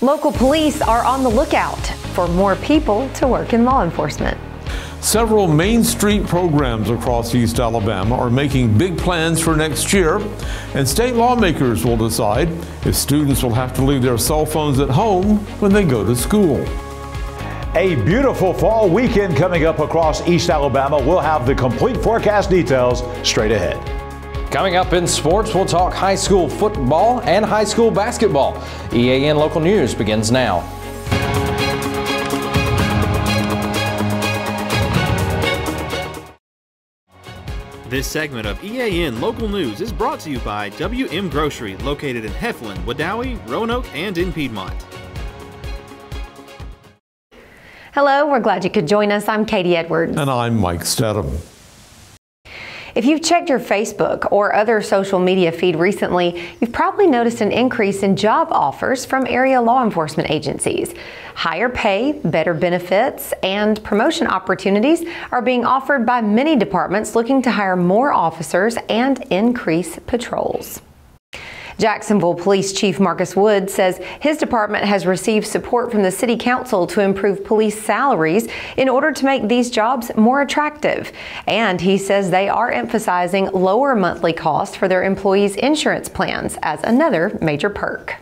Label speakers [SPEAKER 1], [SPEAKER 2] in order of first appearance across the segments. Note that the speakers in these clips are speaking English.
[SPEAKER 1] Local police are on the lookout for more people to work in law enforcement.
[SPEAKER 2] Several Main Street programs across East Alabama are making big plans for next year, and state lawmakers will decide if students will have to leave their cell phones at home when they go to school.
[SPEAKER 3] A beautiful fall weekend coming up across East Alabama. We'll have the complete forecast details straight ahead.
[SPEAKER 4] Coming up in sports, we'll talk high school football and high school basketball. EAN Local News begins now.
[SPEAKER 5] This segment of EAN Local News is brought to you by WM Grocery, located in Heflin, Wedowee, Roanoke, and in Piedmont.
[SPEAKER 1] Hello, we're glad you could join us. I'm Katie Edwards.
[SPEAKER 2] And I'm Mike Stedham.
[SPEAKER 1] If you've checked your Facebook or other social media feed recently, you've probably noticed an increase in job offers from area law enforcement agencies. Higher pay, better benefits, and promotion opportunities are being offered by many departments looking to hire more officers and increase patrols. Jacksonville Police Chief Marcus Wood says his department has received support from the City Council to improve police salaries in order to make these jobs more attractive. And he says they are emphasizing lower monthly costs for their employees' insurance plans as another major perk.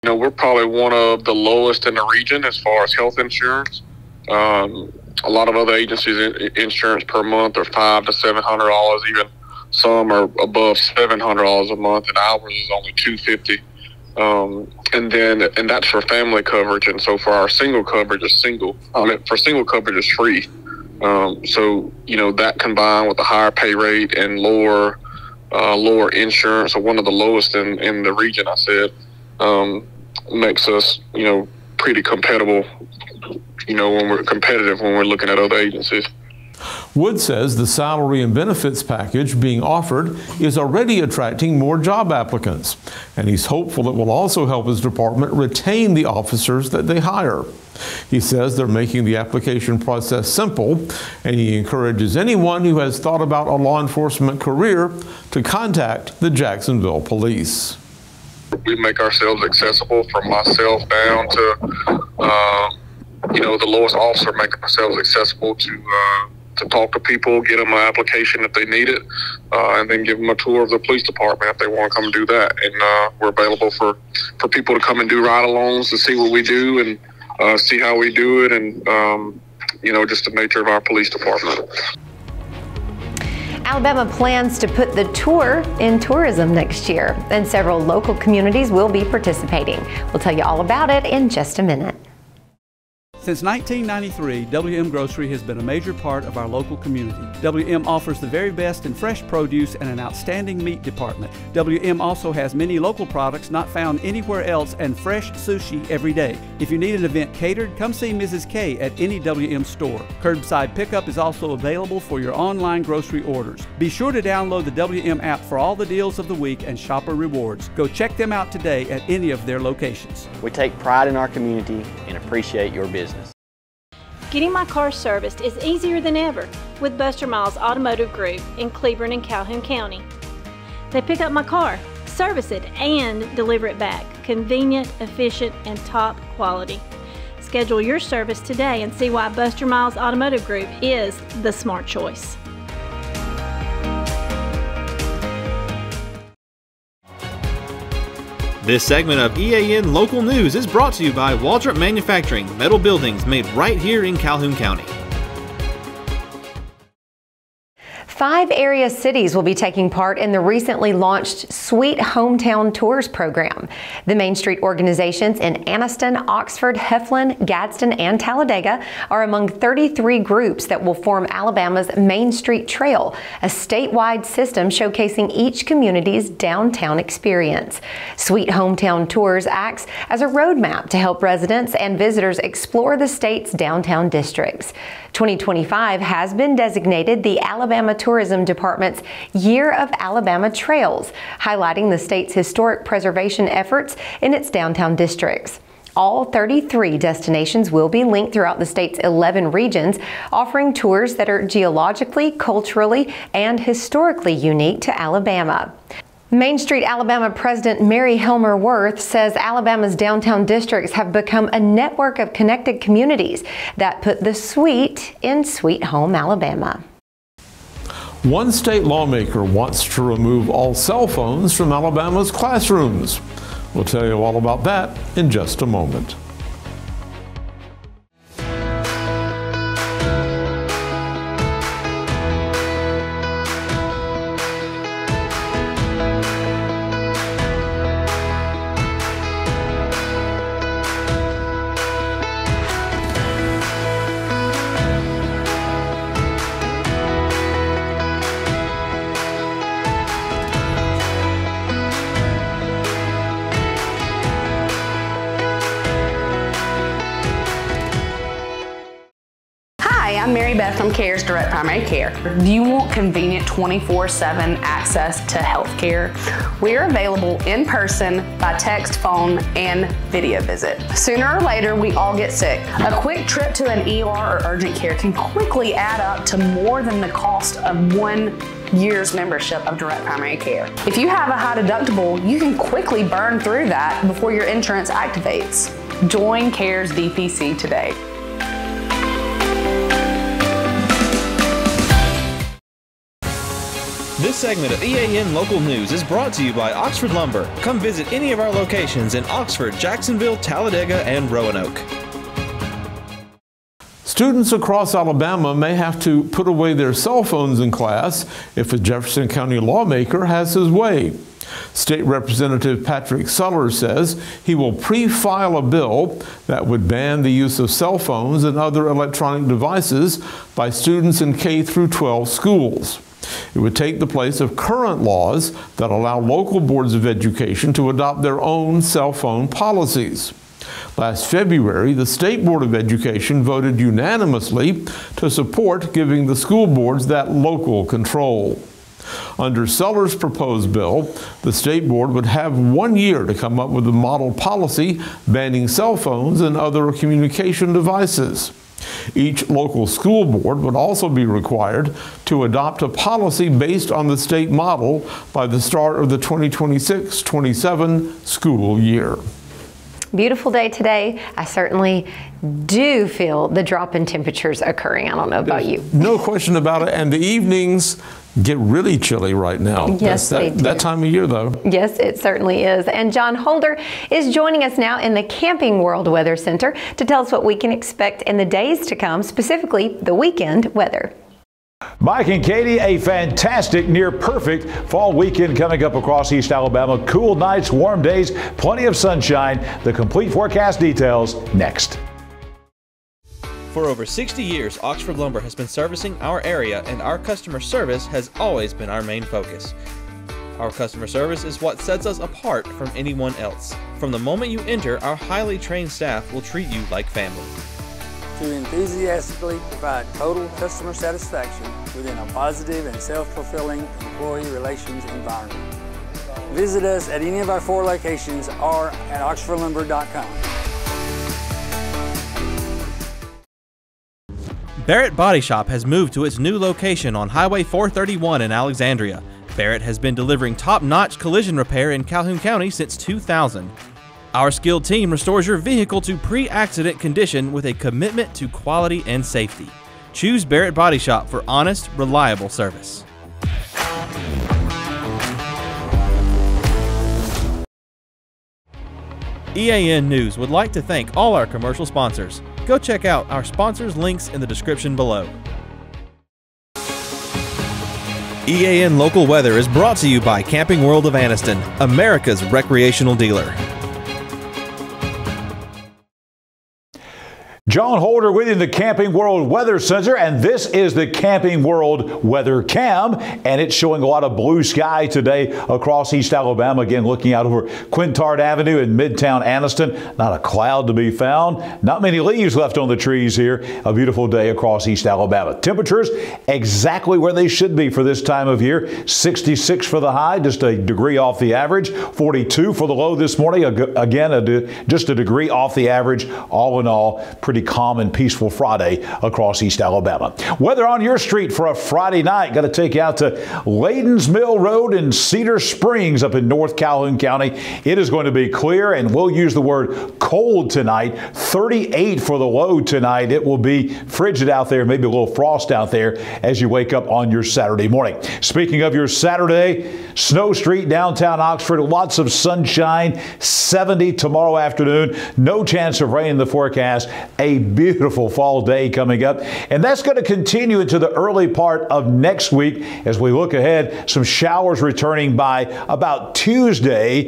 [SPEAKER 6] You know, we're probably one of the lowest in the region as far as health insurance. A lot of other agencies' insurance per month are $500 to $700, even some are above $700 a month, and ours is only $250. And that's for family coverage. And so for our single coverage is single coverage is free. So, you know, that combined with a higher pay rate and lower insurance, or one of the lowest in the region, I said, makes us, you know, pretty competitive, you know, when we're looking at other agencies.
[SPEAKER 2] Wood says the salary and benefits package being offered is already attracting more job applicants, and he's hopeful it will also help his department retain the officers that they hire. He says they're making the application process simple, and he encourages anyone who has thought about a law enforcement career to contact the Jacksonville Police.
[SPEAKER 6] We make ourselves accessible from myself down to, you know, the lowest officer, make ourselves accessible to talk to people, get them an application if they need it, and then give them a tour of the police department if they want to come do that. And we're available for people to come and do ride-alongs to see what we do and see how we do it, and, you know, just the nature of our police department.
[SPEAKER 1] Alabama plans to put the tour in tourism next year, and several local communities will be participating. We'll tell you all about it in just a minute.
[SPEAKER 7] Since 1993, WM Grocery has been a major part of our local community. WM offers the very best in fresh produce and an outstanding meat department. WM also has many local products not found anywhere else and fresh sushi every day. If you need an event catered, come see Mrs. K at any WM store. Curbside pickup is also available for your online grocery orders. Be sure to download the WM app for all the deals of the week and shopper rewards. Go check them out today at any of their locations.
[SPEAKER 8] We take pride in our community and appreciate your business.
[SPEAKER 9] Getting my car serviced is easier than ever with Buster Miles Automotive Group in Cleburne and Calhoun County. They pick up my car, service it, and deliver it back. Convenient, efficient, and top quality. Schedule your service today and see why Buster Miles Automotive Group is the smart choice.
[SPEAKER 5] This segment of EAN Local News is brought to you by Waldrop Manufacturing, metal buildings made right here in Calhoun County.
[SPEAKER 1] 5 area cities will be taking part in the recently launched Sweet Hometown Tours program. The Main Street organizations in Anniston, Oxford, Heflin, Gadsden, and Talladega are among 33 groups that will form Alabama's Main Street Trail, a statewide system showcasing each community's downtown experience. Sweet Hometown Tours acts as a roadmap to help residents and visitors explore the state's downtown districts. 2025 has been designated the Alabama Tourism Department's Year of Alabama Trails, highlighting the state's historic preservation efforts in its downtown districts. All 33 destinations will be linked throughout the state's 11 regions, offering tours that are geologically, culturally, and historically unique to Alabama. Main Street Alabama President Mary Helmer Worth says Alabama's downtown districts have become a network of connected communities that put the sweet in Sweet Home Alabama.
[SPEAKER 2] One state lawmaker wants to remove all cell phones from Alabama's classrooms. We'll tell you all about that in just a moment.
[SPEAKER 10] I'm Mary Beth from CARE's Direct Primary Care. Do you want convenient 24/7 access to health care? We're available in person, by text, phone, and video visit. Sooner or later, we all get sick. A quick trip to an ER or urgent care can quickly add up to more than the cost of 1 year's membership of Direct Primary Care. If you have a high deductible, you can quickly burn through that before your insurance activates. Join CARE's DPC today.
[SPEAKER 5] This segment of EAN Local News is brought to you by Oxford Lumber. Come visit any of our locations in Oxford, Jacksonville, Talladega, and Roanoke.
[SPEAKER 2] Students across Alabama may have to put away their cell phones in class if a Jefferson County lawmaker has his way. State Representative Patrick Sullers says he will pre-file a bill that would ban the use of cell phones and other electronic devices by students in K through 12 schools. It would take the place of current laws that allow local boards of education to adopt their own cell phone policies. Last February, the State Board of Education voted unanimously to support giving the school boards that local control. Under Sullers' proposed bill, the State Board would have 1 year to come up with a model policy banning cell phones and other communication devices. Each local school board would also be required to adopt a policy based on the state model by the start of the 2026-27 school year.
[SPEAKER 1] Beautiful day today. I certainly do feel the drop in temperatures occurring. I don't know about you.
[SPEAKER 2] No question about it. And the evenings get really chilly right now.
[SPEAKER 1] Yes, they do.
[SPEAKER 2] That time of year, though.
[SPEAKER 1] Yes, it certainly is. And John Holder is joining us now in the Camping World Weather Center to tell us what we can expect in the days to come, specifically the weekend weather.
[SPEAKER 3] Mike and Katie, a fantastic, near perfect fall weekend coming up across East Alabama. Cool nights, warm days, plenty of sunshine. The complete forecast details next.
[SPEAKER 5] For over 60 years, Oxford Lumber has been servicing our area, and our customer service has always been our main focus. Our customer service is what sets us apart from anyone else. From the moment you enter, our highly trained staff will treat you like family.
[SPEAKER 11] To enthusiastically provide total customer satisfaction within a positive and self-fulfilling employee relations environment. Visit us at any of our 4 locations or at oxfordlumber.com.
[SPEAKER 5] Barrett Body Shop has moved to its new location on Highway 431 in Alexandria. Barrett has been delivering top-notch collision repair in Calhoun County since 2000. Our skilled team restores your vehicle to pre-accident condition with a commitment to quality and safety. Choose Barrett Body Shop for honest, reliable service. EAN News would like to thank all our commercial sponsors. Go check out our sponsors' links in the description below. EAN Local Weather is brought to you by Camping World of Anniston, America's recreational dealer.
[SPEAKER 3] John Holder with you in the Camping World Weather Center, and this is the Camping World Weather Cam, and it's showing a lot of blue sky today across East Alabama. Again, looking out over Quintard Avenue in Midtown Anniston. Not a cloud to be found. Not many leaves left on the trees here. A beautiful day across East Alabama. Temperatures exactly where they should be for this time of year. 66 for the high, just a degree off the average. 42 for the low this morning. Again, just a degree off the average. All in all, pretty calm and peaceful Friday across East Alabama. Weather on your street for a Friday night. Got to take you out to Layden's Mill Road in Cedar Springs up in North Calhoun County. It is going to be clear, and we'll use the word cold tonight. 38 for the low tonight. It will be frigid out there, maybe a little frost out there as you wake up on your Saturday morning. Speaking of your Saturday, Snow Street, downtown Oxford, lots of sunshine, 70 tomorrow afternoon. No chance of rain in the forecast. A beautiful fall day coming up. And that's going to continue into the early part of next week as we look ahead. Some showers returning by about Tuesday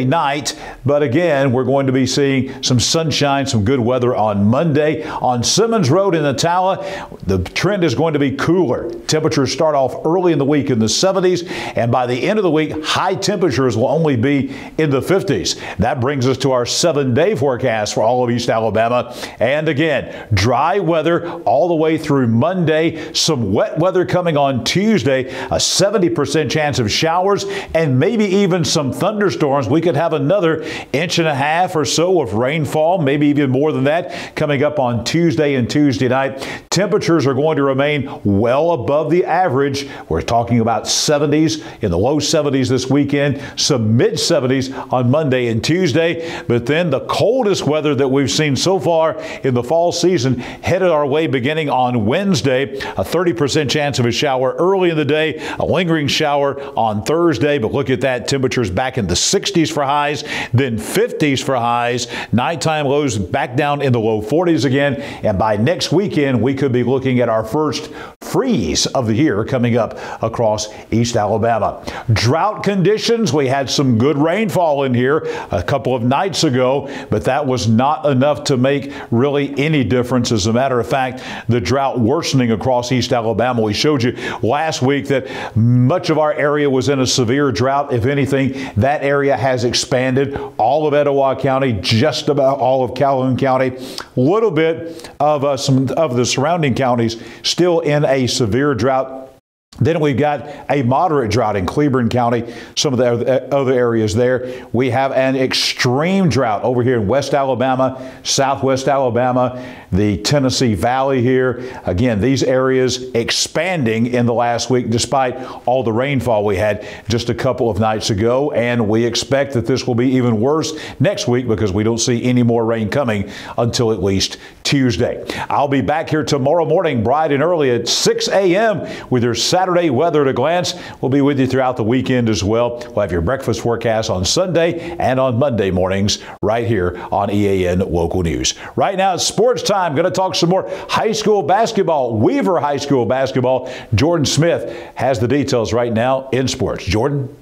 [SPEAKER 3] night. But again, we're going to be seeing some sunshine, some good weather on Monday. On Simmons Road in Attala, the trend is going to be cooler. Temperatures start off early in the week in the 70s, and by the end of the week, high temperatures will only be in the 50s. That brings us to our 7-day forecast for all of East Alabama. And again, dry weather all the way through Monday. Some wet weather coming on Tuesday, a 70% chance of showers and maybe even some thunderstorms. We could have another 1.5 inches or so of rainfall, maybe even more than that, coming up on Tuesday and Tuesday night. Temperatures are going to remain well above the average. We're talking about 70s, in the low 70s this weekend, some mid 70s on Monday and Tuesday. But then the coldest weather that we've seen so far in the fall season headed our way beginning on Wednesday. A 30% chance of a shower early in the day, a lingering shower on Thursday. But look at that, temperatures back in the 60s for highs, then 50s for highs. Nighttime lows back down in the low 40s again. And by next weekend, we could be looking at our first freeze of the year coming up across East Alabama. Drought conditions, we had some good rainfall in here a couple of nights ago, but that was not enough to make really any difference. As a matter of fact, the drought worsening across East Alabama. We showed you last week that much of our area was in a severe drought. If anything, that area has expanded. All of Etowah County, just about all of Calhoun County, a little bit of some of the surrounding counties still in a severe drought. Then we've got a moderate drought in Cleburne County, some of the other areas there. We have an extreme drought over here in West Alabama, Southwest Alabama, the Tennessee Valley here. Again, these areas expanding in the last week despite all the rainfall we had just a couple of nights ago. And we expect that this will be even worse next week because we don't see any more rain coming until at least Tuesday. I'll be back here tomorrow morning bright and early at 6 a.m. with your Saturday weather at a glance. We'll be with you throughout the weekend as well. We'll have your breakfast forecast on Sunday and on Monday mornings right here on EAN Local News. Right now it's sports time. Going to talk some more high school basketball, Weaver High School basketball. Jordan Smith has the details right now in sports. Jordan?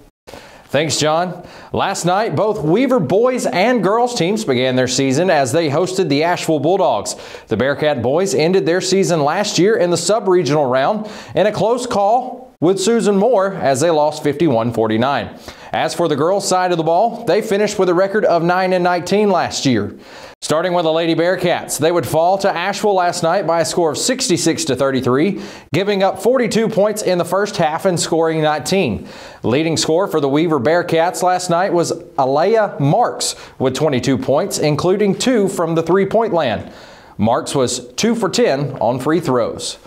[SPEAKER 4] Thanks, John. Last night, both Weaver boys and girls teams began their season as they hosted the Asheville Bulldogs. The Bearcat boys ended their season last year in the sub-regional round in a close call with Susan Moore as they lost 51-49. As for the girls' side of the ball, they finished with a record of 9-19 last year. Starting with the Lady Bearcats, they would fall to Asheville last night by a score of 66-33, giving up 42 points in the first half and scoring 19. The leading scorer for the Weaver Bearcats last night was Alea Marks with 22 points, including 2 from the three-point land. Marks was 2 for 10 on free throws.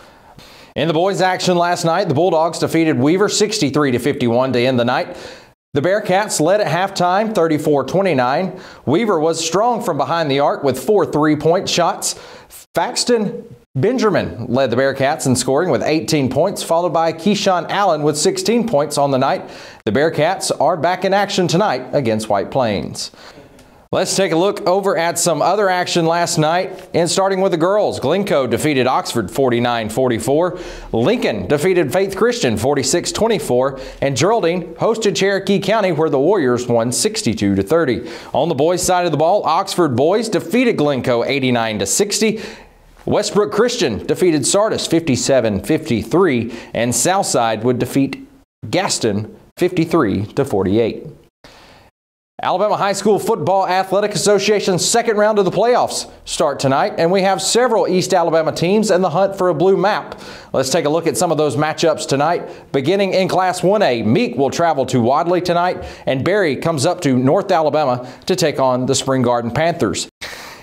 [SPEAKER 4] In the boys' action last night, the Bulldogs defeated Weaver 63-51 to end the night. The Bearcats led at halftime 34-29. Weaver was strong from behind the arc with 4 3-point shots. Faxton Benjamin led the Bearcats in scoring with 18 points, followed by Keyshawn Allen with 16 points on the night. The Bearcats are back in action tonight against White Plains. Let's take a look over at some other action last night, and starting with the girls. Glencoe defeated Oxford 49-44. Lincoln defeated Faith Christian 46-24. And Geraldine hosted Cherokee County where the Warriors won 62-30. On the boys' side of the ball, Oxford boys defeated Glencoe 89-60. Westbrook Christian defeated Sardis 57-53. And Southside would defeat Gaston 53-48. Alabama High School Football Athletic Association's second round of the playoffs start tonight, and we have several East Alabama teams in the hunt for a blue map. Let's take a look at some of those matchups tonight. Beginning in Class 1A, Meek will travel to Wadley tonight, and Berry comes up to North Alabama to take on the Spring Garden Panthers.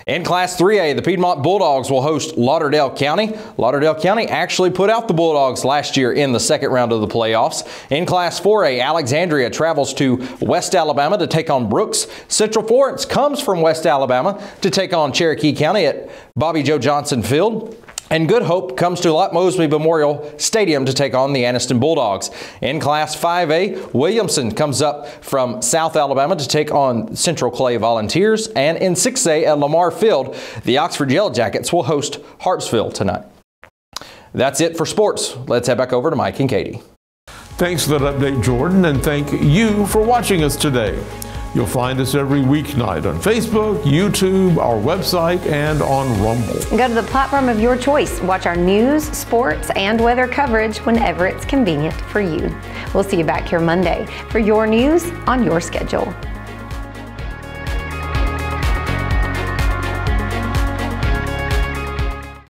[SPEAKER 4] In Class 3A, the Piedmont Bulldogs will host Lauderdale County. Lauderdale County actually put out the Bulldogs last year in the second round of the playoffs. In Class 4A, Alexandria travels to West Alabama to take on Brooks. Central Florence comes from West Alabama to take on Cherokee County at Bobby Joe Johnson Field. And Good Hope comes to Lot Mosby Memorial Stadium to take on the Anniston Bulldogs. In Class 5A, Williamson comes up from South Alabama to take on Central Clay Volunteers. And in 6A at Lamar Field, the Oxford Yellow Jackets will host Hartsville tonight. That's it for sports. Let's head back over to Mike and Katie.
[SPEAKER 2] Thanks for that update, Jordan, and thank you for watching us today. You'll find us every weeknight on Facebook, YouTube, our website, and on Rumble.
[SPEAKER 1] Go to the platform of your choice. Watch our news, sports, and weather coverage whenever it's convenient for you. We'll see you back here Monday for your news on your schedule.